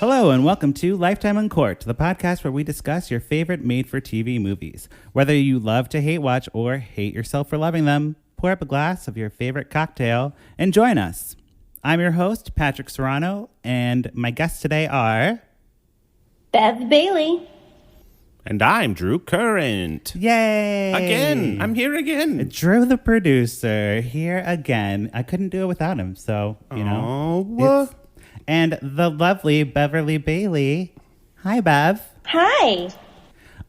Hello and welcome to Lifetime Uncorked, the podcast where we discuss your favorite made-for-TV movies. Whether you love to hate watch or hate yourself for loving them, pour up a glass of your favorite cocktail and join us. I'm your host, Patrick Serrano, and my guests today are... Bev Bailey. And I'm Drew Current. Yay! Again! I'm here again. Drew, the producer, here again. I couldn't do it without him, so, you know. And the lovely Beverly Bailey. Hi, Bev. Hi.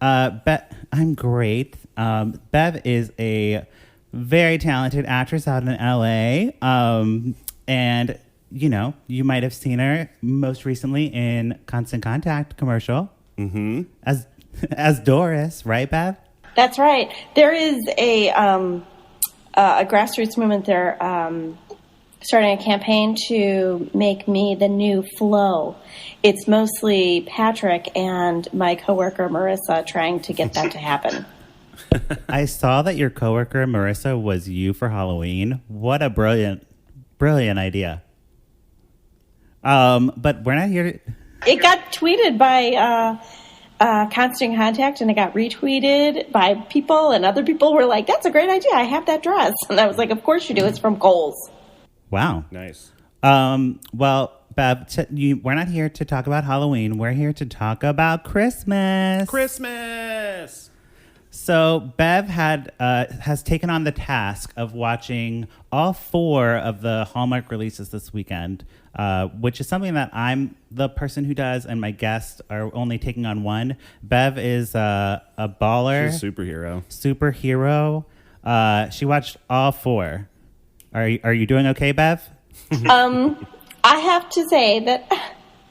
I'm great. Bev is a very talented actress out in LA. And, you know, you might have seen her most recently in Constant Contact commercial. Mm-hmm. As Doris, right, Bev? That's right. There is a grassroots movement there starting a campaign to make me the new Flo. It's mostly Patrick and my coworker Marissa trying to get that to happen. I saw that your coworker Marissa was you for Halloween. What a brilliant idea. But we're not here. It got tweeted by Constant Contact, and it got retweeted by people, and other people were like, that's a great idea. I have that dress. And I was like, of course you do. It's from Kohl's. Wow. Nice. Well, Bev, we're not here to talk about Halloween. We're here to talk about Christmas. Christmas! So Bev has taken on the task of watching all 4 of the Hallmark releases this weekend, which is something that I'm the person who does, and my guests are only taking on 1. Bev is a baller. She's a superhero. She watched all 4. Are you doing okay, Bev? I have to say that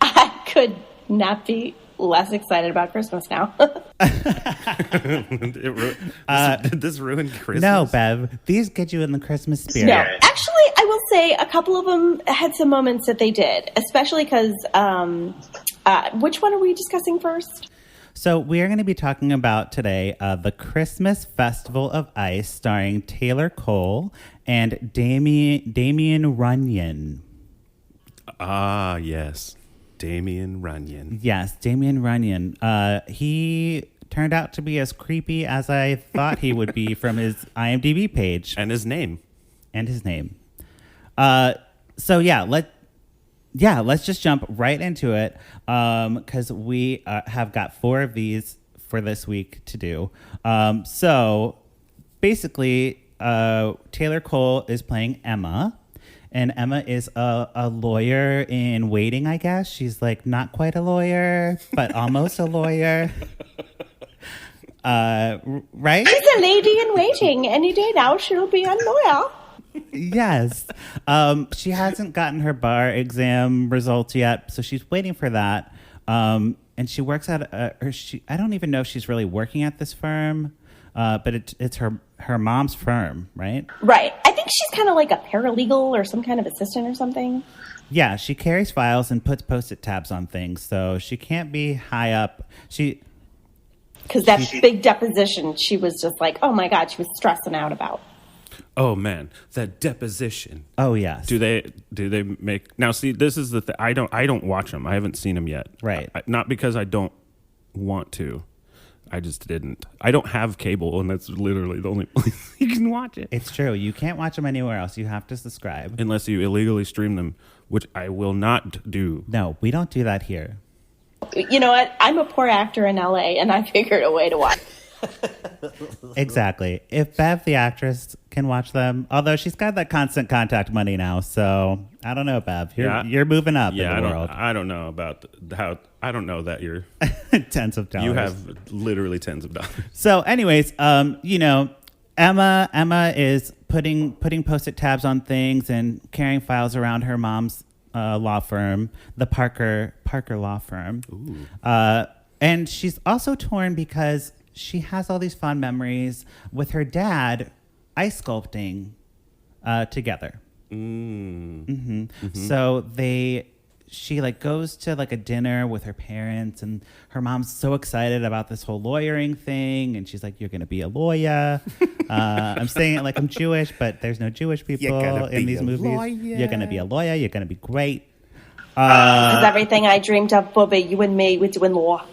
I could not be less excited about Christmas now. Did this ruin Christmas? No, Bev. These get you in the Christmas spirit. No, actually, I will say a couple of them had some moments that they did, especially because, which one are we discussing first? So we are going to be talking about today the Christmas Festival of Ice, starring Taylor Cole and Damon Runyan. Ah, yes. Damon Runyan. Yes, Damon Runyan. He turned out to be as creepy as I thought he would be from his IMDb page. And his name. So let's just jump right into it because we have got 4 of these for this week to do. So basically, Taylor Cole is playing Emma. And Emma is a lawyer in waiting, I guess. She's like not quite a lawyer, but almost a lawyer. Right? She's a lady in waiting. Any day now, she'll be a lawyer. Yes. She hasn't gotten her bar exam results yet, so she's waiting for that. And she works at I don't even know if she's really working at this firm, but it's her mom's firm, right? Right. I think she's kind of like a paralegal or some kind of assistant or something. Yeah, she carries files and puts Post-it tabs on things, so she can't be high up. Because that big deposition, she was just like, oh my God, she was stressing out about. Oh man, that deposition. Oh yes. Do they make now? See, this is the thing. I don't watch them. I haven't seen them yet. Right. Not because I don't want to. I just didn't. I don't have cable, and that's literally the only place you can watch it. It's true. You can't watch them anywhere else. You have to subscribe. Unless you illegally stream them, which I will not do. No, we don't do that here. You know what? I'm a poor actor in LA, and I figured a way to watch. Exactly. If Bev, the actress, can watch them, although she's got that Constant Contact money now, so I don't know, Bev. You're moving up in the world. I don't know about how. I don't know that you're tens of dollars. You have literally tens of dollars. So, anyways, you know, Emma is putting Post-it tabs on things and carrying files around her mom's law firm, the Parker Law Firm. Ooh. And she's also torn because she has all these fond memories with her dad ice sculpting together. Mm-hmm. So she like goes to like a dinner with her parents, and her mom's so excited about this whole lawyering thing, and she's like, "You're gonna be a lawyer." I'm saying it like I'm Jewish, but there's no Jewish people in these movies. Lawyer. You're gonna be a lawyer. You're gonna be great. This is everything I dreamed of, Bobby. You and me, we're doing law.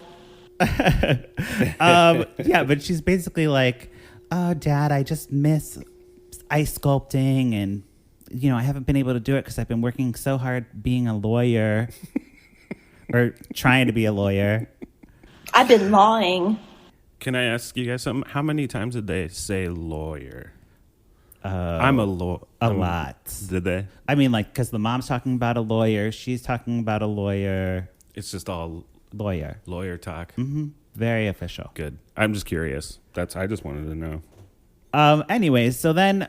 Yeah, but she's basically like, oh, Dad, I just miss ice sculpting, and I haven't been able to do it because I've been working so hard being a lawyer or trying to be a lawyer. I've been lying. Can I ask you guys something? How many times did they say lawyer? I'm a lawyer. A lot. Did they? I mean, like, because the mom's talking about a lawyer, she's talking about a lawyer. It's just all lawyer talk. Mm-hmm. Very official. Good. I'm just curious. I just wanted to know. Anyways, so then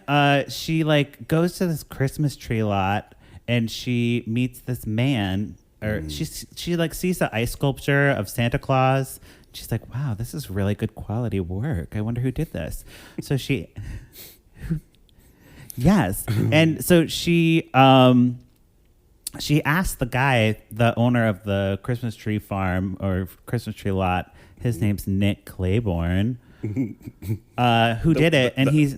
she like goes to this Christmas tree lot and she meets this man, or she like sees the ice sculpture of Santa Claus. She's like, wow, this is really good quality work. I wonder who did this. So she, yes, and so she asked the guy, the owner of the Christmas tree farm or Christmas tree lot. His name's Nick Claiborne. Who did it, and he's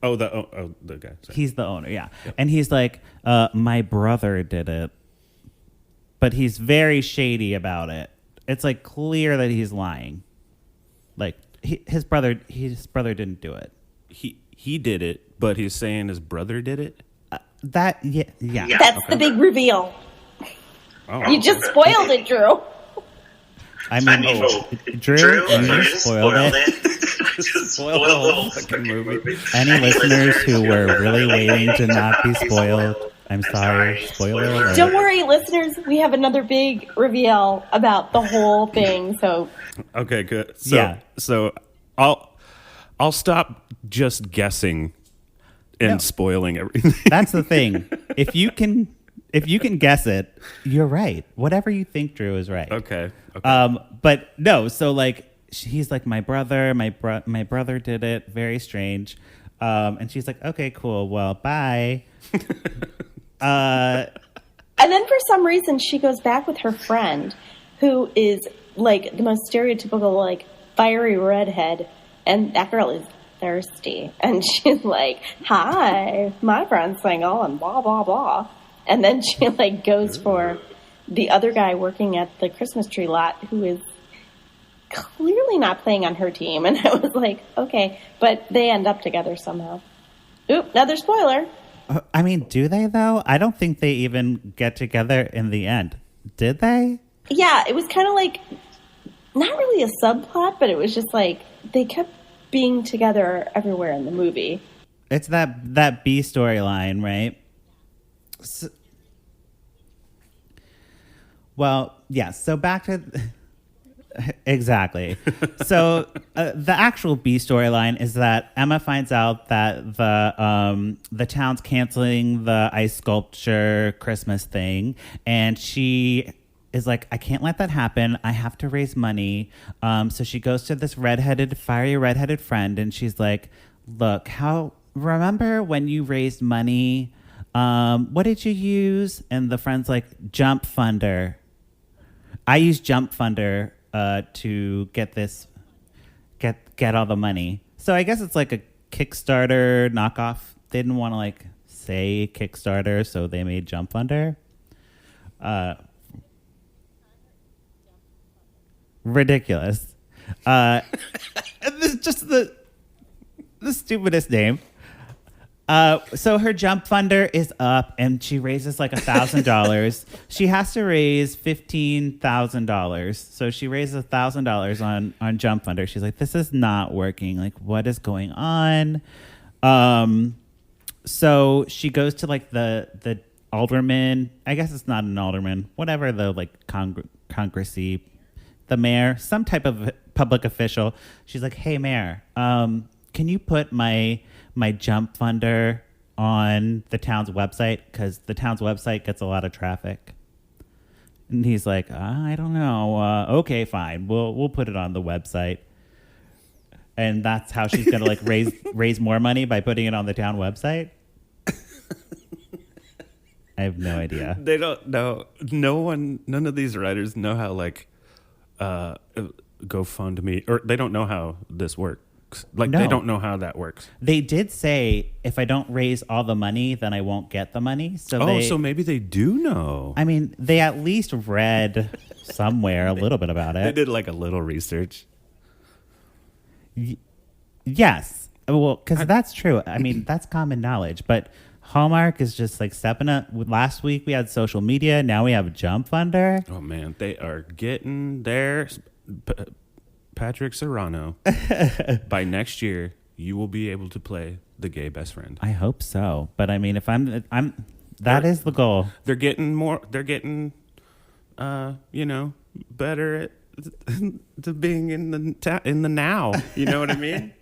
the guy. Sorry. He's the owner, yeah. And he's like, my brother did it, but he's very shady about it. It's like clear that he's lying. Like his brother didn't do it. He did it, but he's saying his brother did it. Yeah. That's the big reveal. Oh, You just spoiled it, Drew. I mean, Drew, you spoiled it. Just spoiled the whole fucking movie. Any listeners who were really waiting to not be spoiled, I'm sorry. Spoiler alert. Don't worry, listeners. We have another big reveal about the whole thing. So Okay, good. So I'll stop just guessing and spoiling everything. That's the thing. If you can guess it, you're right. Whatever you think, Drew, is right. Okay. But no. So like, he's like, my brother did it. Very strange. And she's like, okay, cool. Well, bye. and then for some reason she goes back with her friend, who is like the most stereotypical like fiery redhead, and that girl is thirsty, and she's like, hi, my friend's single and blah blah blah, and then she like goes for the other guy working at the Christmas tree lot, who is clearly not playing on her team. And I was like, okay, but they end up together somehow. Oop, another spoiler. I mean, do they though? I don't think they even get together in the end. Did they? Yeah, it was kind of like not really a subplot, but it was just like they kept being together everywhere in the movie. It's that B storyline, right? So, well, yeah. So back to exactly. So the actual B storyline is that Emma finds out that the town's canceling the ice sculpture Christmas thing, and she is like, I can't let that happen. I have to raise money. So she goes to this fiery redheaded friend, and she's like, look, remember when you raised money? What did you use? And the friend's like, Jump Funder. I used Jump Funder to get all the money. So I guess it's like a Kickstarter knockoff. They didn't want to like say Kickstarter, so they made Jump Funder. Ridiculous. This is just the stupidest name. So her Jump Funder is up, and she raises like $1,000. She has to raise $15,000. So she raises $1,000 on Jump Funder. She's like, this is not working. Like, what is going on? So she goes to like the alderman. I guess it's not an alderman. Whatever the like congressy, the mayor, some type of public official. She's like, hey, mayor, can you put my Jump Funder on the town's website, because the town's website gets a lot of traffic? And he's like, I don't know. Okay, fine. We'll put it on the website. And that's how she's gonna like raise more money, by putting it on the town website. I have no idea. They don't know. None of these writers know how like GoFundMe, or they don't know how this works. Like, No. they don't know how that works. They did say, if I don't raise all the money, then I won't get the money. So So maybe they do know. I mean, they at least read somewhere a little bit about They it. did like a little research. Yes. Well, because that's true. I mean, that's common knowledge. But Hallmark is just like stepping up. Last week we had social media. Now we have Jump Funder. Oh, man. They are getting there. Patrick Serrano. By next year, you will be able to play the gay best friend. I hope so. But I mean, if that is the goal. They're getting better at to being in the now. You know what I mean?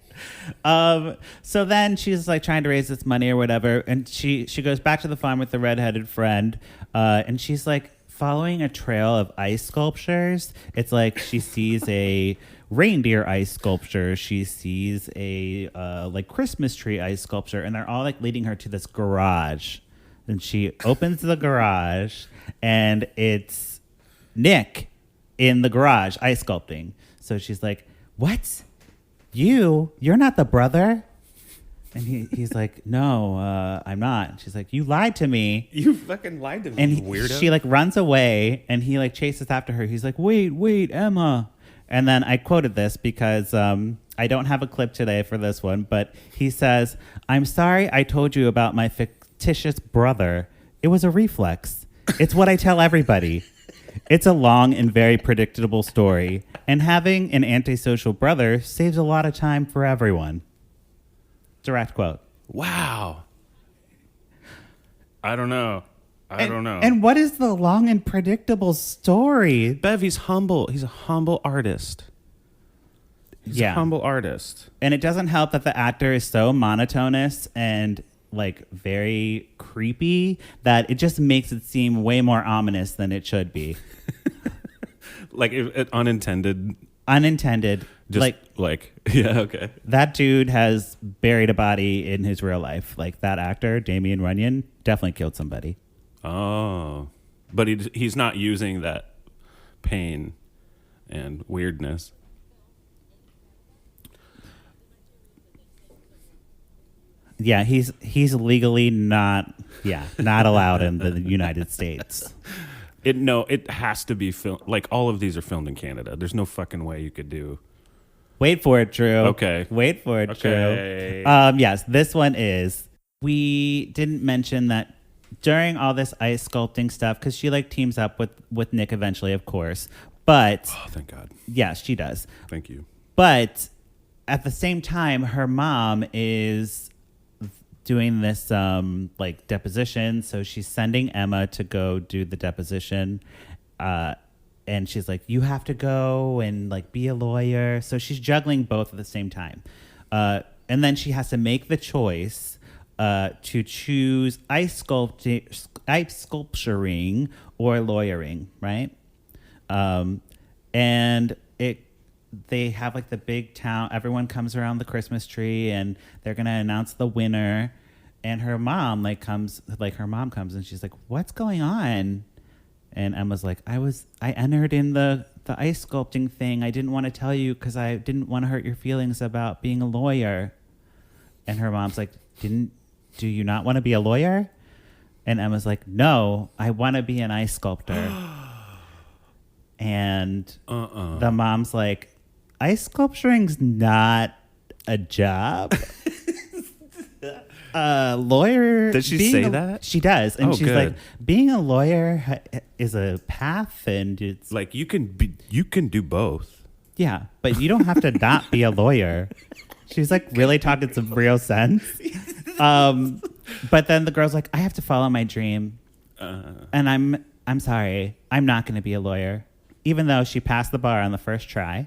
So then she's like trying to raise this money or whatever, and she goes back to the farm with the redheaded friend, and she's like following a trail of ice sculptures. It's like she sees a reindeer ice sculpture, she sees a like Christmas tree ice sculpture, and they're all like leading her to this garage. And she opens the garage, and it's Nick in the garage ice sculpting. So she's like, "What? You're not the brother?" And he's like, "No, I'm not." She's like, "You lied to me." You fucking lied to me, And weirdo. she like runs away, and he like chases after her. He's like, wait, Emma. And then I quoted this because I don't have a clip today for this one, but he says, "I'm sorry I told you about my fictitious brother. It was a reflex. It's what I tell everybody. It's a long and very predictable story, and having an antisocial brother saves a lot of time for everyone." Direct quote. Wow. I don't know. I don't know. And what is the long and predictable story? Bev, he's humble. He's a humble artist. He's a humble artist. And it doesn't help that the actor is so monotonous and like very creepy that it just makes it seem way more ominous than it should be. Like unintended. Just like yeah, okay. That dude has buried a body in his real life. Like that actor, Damon Runyan, definitely killed somebody. Oh, but he's not using that pain and weirdness. Yeah, he's legally not allowed in the United States. It has to be filmed. Like all of these are filmed in Canada. There's no fucking way you could do. Wait for it, Drew. Okay. Wait for it, Okay. Drew. Yes, this one is. We didn't mention that during all this ice sculpting stuff, because she like teams up with Nick eventually, of course. But Oh, thank God. yes, she does. Thank you. But at the same time, her mom is doing this like deposition. So she's sending Emma to go do the deposition. And she's like, "You have to go and like be a lawyer." So she's juggling both at the same time. And then she has to make the choice to choose ice sculpturing or lawyering, right? And they have like the big town. Everyone comes around the Christmas tree, and they're gonna announce the winner. And her mom comes and she's like, "What's going on?" And Emma's like, I entered in the ice sculpting thing. I didn't want to tell you because I didn't want to hurt your feelings about being a lawyer. And her mom's like, do you not want to be a lawyer? And Emma's like, "No, I want to be an ice sculptor." And the mom's like, "Ice sculpturing's not a job." Lawyer. Did she say that? She does. And she's good. like, being a lawyer is a path, and it's Like you can do both. yeah, but you don't have to not be a lawyer. She's like really talking some real sense. But then the girl's like, "I have to follow my dream." And I'm sorry, I'm not going to be a lawyer. Even though she passed the bar on the first try,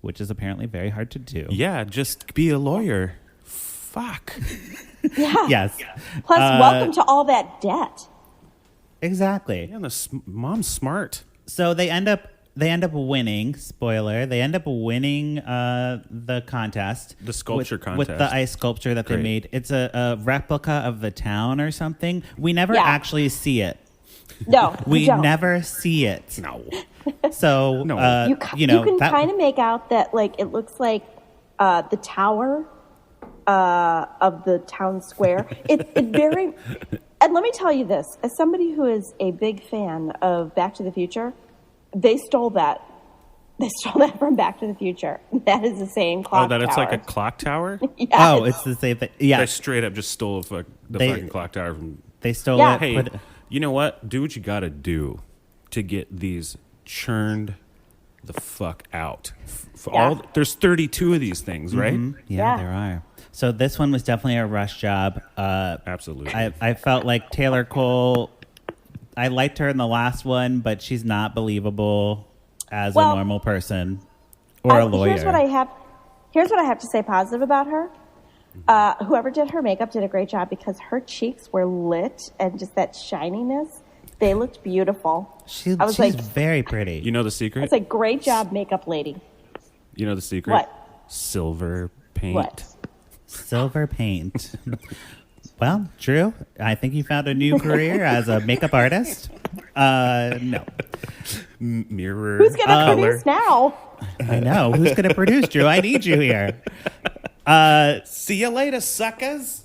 which is apparently very hard to do. Yeah, just be a lawyer. Fuck. Yeah. Yes. Plus, welcome to all that debt. Exactly. Yeah, mom's smart. So they end up winning. Spoiler: they end up winning the contest, The sculpture with contest. the ice sculpture that they Great. made. It's a replica of the town or something. We never Yeah. actually see it. No, We you don't. never see it. No. So No. You can that- kind of make out that like it looks like the tower of the town square. It very, and let me tell you this, as somebody who is a big fan of Back to the Future, they stole that. They stole that from Back to the Future. That is the same clock tower. Oh, that it's like a clock tower? Yes. Oh, it's the same thing. Yeah. They straight up just stole the fucking clock tower from... They stole Yeah. it. Hey, put- you know what? Do what you got to do to get these churned the fuck out. There's 32 of these things, right? Yeah, Yeah. there are. So this one was definitely a rush job. Absolutely. I felt like Taylor Cole, I liked her in the last one, but she's not believable as a normal person or a lawyer. Here's what I have to say positive about her. Whoever did her makeup did a great job because her cheeks were lit and just that shininess. They looked beautiful. She's like, very pretty. You know the secret? It's like, great job, makeup lady. You know the secret? What? Silver paint. What? Silver paint. Well, Drew, I think you found a new career as a makeup artist. No. Mirror. Who's going to color. produce now? I know. Who's going to produce, Drew? I need you here. See you later, suckers.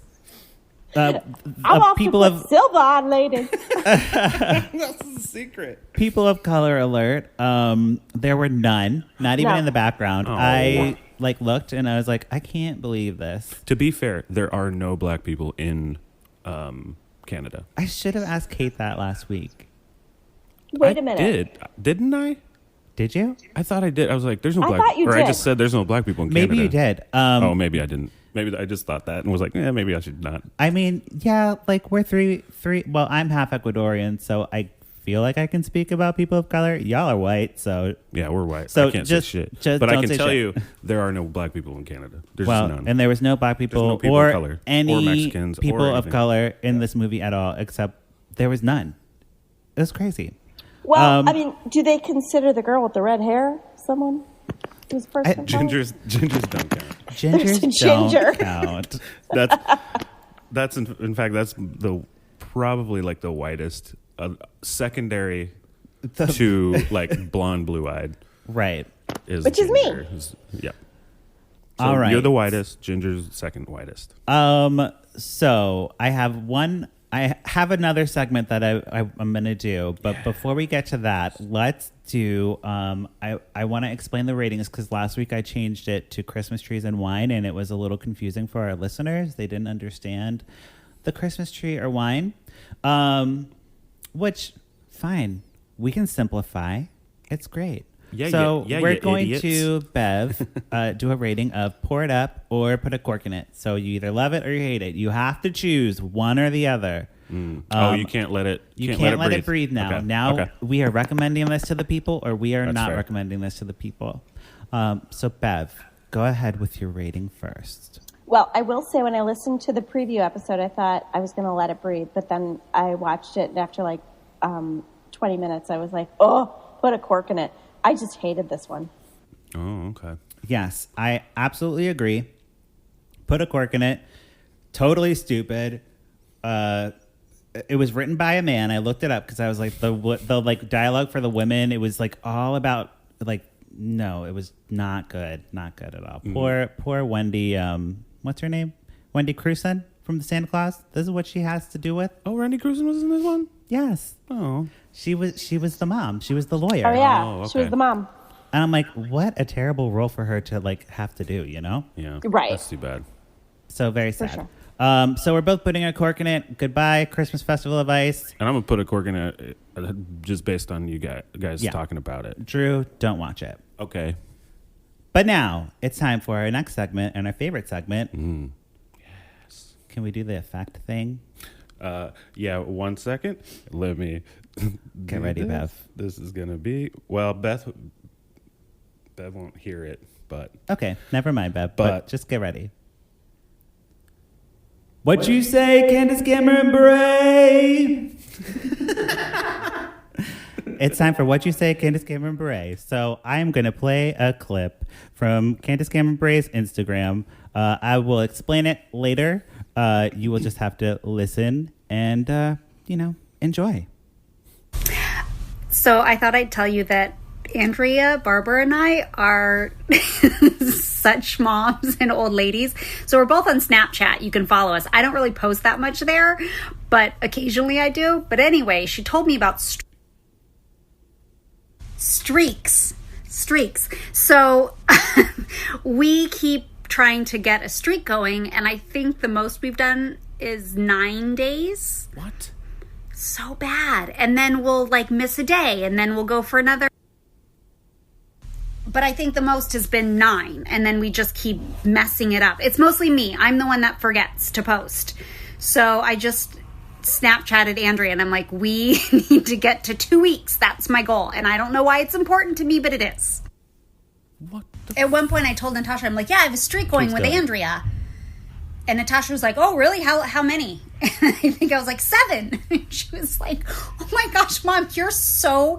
I'm off people to put of silver on, ladies. That's the secret. people of color alert. There were none, not even No. in the background. Oh. I looked and I was like, I can't believe this. To be fair, there are no black people in Canada. I should have asked Kate that last week. Wait a minute. Didn't I? Did you? I thought I did. I was like, "There's no I black." thought you or I did. just said, "There's no black people in Canada." Maybe you did. Oh, maybe I didn't. Maybe I just thought that and was like, "Yeah, maybe I should not." I mean, yeah, like we're three. Well, I'm half Ecuadorian, so I feel like I can speak about people of color. Y'all are white, so Yeah, we're white. So I can't just- say shit. just But I don't can say tell shit. you, there are no black people in Canada. There's well, just none. and there was no black people, no people or of color, any or Mexicans, or people of anything. color in this movie at all, except there was none. It was crazy. Well, I mean, do they consider the girl with the red hair someone who's person? of color? Gingers don't count. Gingers a ginger. don't count. That's in fact that's probably like the whitest secondary to like blonde blue eyed Right. Which is me. ginger. Yeah. So All right. You're the whitest. Ginger's second whitest. So I have another segment that I'm going to do, but before we get to that, let's do, I want to explain the ratings because last week I changed it to Christmas trees and wine and it was a little confusing for our listeners. They didn't understand the Christmas tree or wine, which fine. We can simplify. It's great. So we're going to, Bev, do a rating of pour it up or put a cork in it. So you either love it or you hate it. You have to choose one or the other. You can't let it. You can't let it breathe now. Okay. Now Okay. we are recommending this to the people or we are That's not fair. recommending this to the people. So Bev, go ahead with your rating first. Well, I will say when I listened to the preview episode, I thought I was going to let it breathe. But then I watched it and after like 20 minutes, I was like, oh, put a cork in it. I just hated this one. Oh, okay. Yes, I absolutely agree. Put a cork in it. Totally stupid. It was written by a man. I looked it up because I was like the like dialogue for the women. It was like all about like no, it was not good, not good at all. Poor Wendy. What's her name? Wendy Crewson from the Santa Claus. This is what she has to do with. Oh, Randy Crewson was in this one. Yes, Oh, she was the mom. She was the lawyer. Oh, yeah. Oh, She was okay. the mom. And I'm like, what a terrible role for her to like have to do, you know? yeah. Right. That's too bad. So very For sad. sure. So we're both putting a cork in it. Goodbye, Christmas Festival of Ice. And I'm gonna put a cork in it just based on you guys Yeah. talking about it. Drew, don't watch it. Okay. But now it's time for our next segment and our favorite segment. Yes. Can we do the effect thing? Yeah. 1 second. Let me Get ready, Bev. This is gonna be Bev won't hear it, but Okay, never mind, Bev. But- But just get ready. What you say, Candace Cameron Bure? It's time for What You Say, Candace Cameron Bure. So I'm going to play a clip from Candace Cameron Bure's Instagram. I will explain it later. You will just have to listen and, enjoy. So I thought I'd tell you that Andrea, Barbara, and I are such moms and old ladies. So we're both on Snapchat. You can follow us. I don't really post that much there, but occasionally I do. But anyway, she told me about streaks. So we keep trying to get a streak going, and I think the most we've done is 9 days. What? So bad. And then we'll like miss a day, and then we'll go for another. But I think the most has been 9, and then we just keep messing it up. It's mostly me. I'm the one that forgets to post. So I just Snapchatted Andrea, and I'm like, we need to get to 2 weeks. That's my goal. And I don't know why it's important to me, but it is. What? At one point, I told Natasha, I'm like, yeah, I have a streak going with Andrea. And Natasha was like, oh, really? How many? And I think I was like 7. And she was like, oh my gosh, Mom, you're so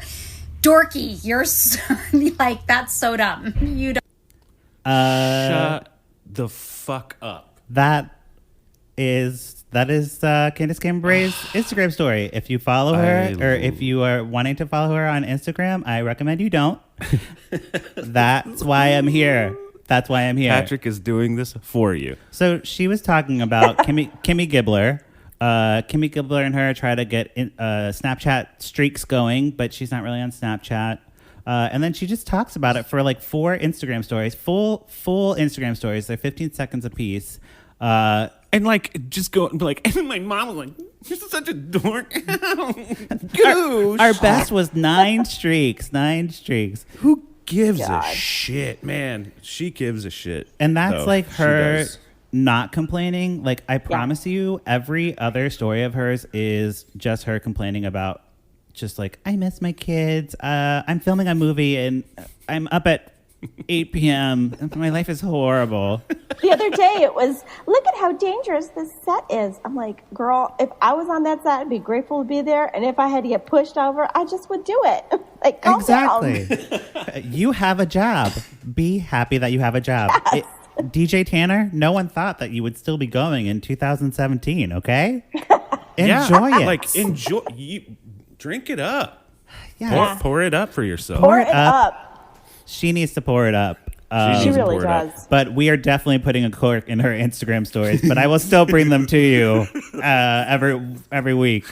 dorky. You're so, like, that's so dumb. You don't. Shut the fuck up. That is Candace Cambray's Instagram story. If you follow her, or if you are wanting to follow her on Instagram, I recommend you don't. That's why I'm here. Patrick is doing this for you. So she was talking about Kimmy Gibbler. Kimmy Gibbler and her try to get Snapchat streaks going, but she's not really on Snapchat. And then she just talks about it for like 4 Instagram stories, full Instagram stories. They're 15 seconds apiece. And like, just go and be like, and my mom was like, you're such a dork. Goosh. Our best was 9 streaks. 9 streaks. Who gives a shit, man? She gives a shit. And that's though. like her She not complaining. Like, I promise you, every other story of hers is just her complaining about just like, I miss my kids. I'm filming a movie and I'm up at 8 p.m. and my life is horrible. The other day it was, look at how dangerous this set is. I'm like, girl, if I was on that set, I'd be grateful to be there. And if I had to get pushed over, I just would do it. Like, calm Exactly. down. You have a job. Be happy that you have a job. Yes. DJ Tanner, no one thought that you would still be going in 2017, okay? Enjoy it. Like, enjoy. Drink it up. Yeah. Pour it up for yourself. Pour it up. She needs to pour it up. She really does. But we are definitely putting a cork in her Instagram stories. But I will still bring them to you every week.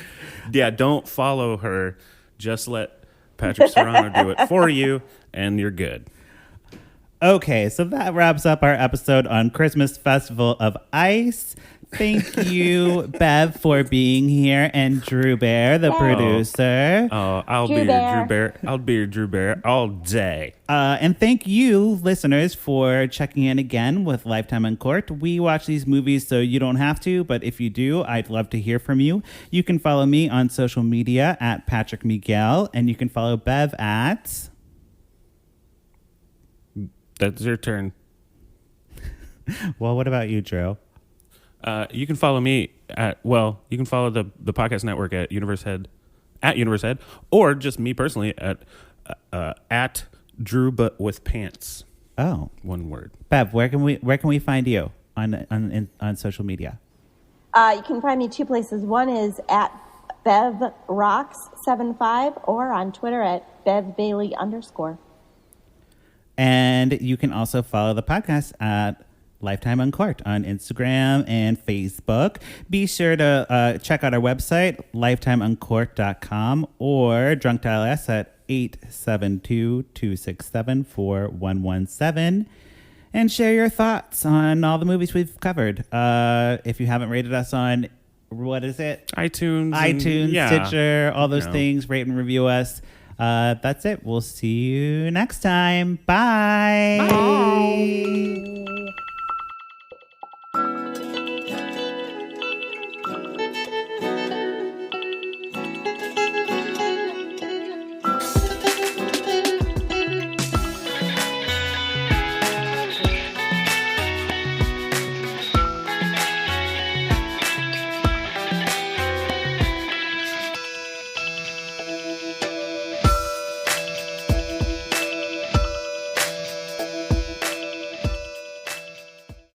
Yeah, don't follow her. Just let Patrick Serrano do it for you, and you're good. Okay, so that wraps up our episode on Christmas Festival of Ice. Thank you, Bev, for being here, and Drew Bear, the producer. Oh, I'll be your Drew Bear all day. And thank you, listeners, for checking in again with Lifetime Uncorked. We watch these movies so you don't have to, but if you do, I'd love to hear from you. You can follow me on social media at Patrick Miguel, and you can follow Bev at... That's your turn. Well, what about you, Drew? You can follow me you can follow the podcast network at Universe Head, or just me personally at Drew but with pants. Oh, one word. Bev, where can we find you on social media? You can find me 2 places. One is at BevRocks75 or on Twitter at Bev Bailey _. And you can also follow the podcast at Lifetime Uncorked on Instagram and Facebook. Be sure to check out our website, lifetimeuncorked.com, or drunk dial us at 872-267-4117. And share your thoughts on all the movies we've covered. If you haven't rated us on, what is it? iTunes, Stitcher, all those things, rate and review us. That's it. We'll see you next time. Bye. Bye.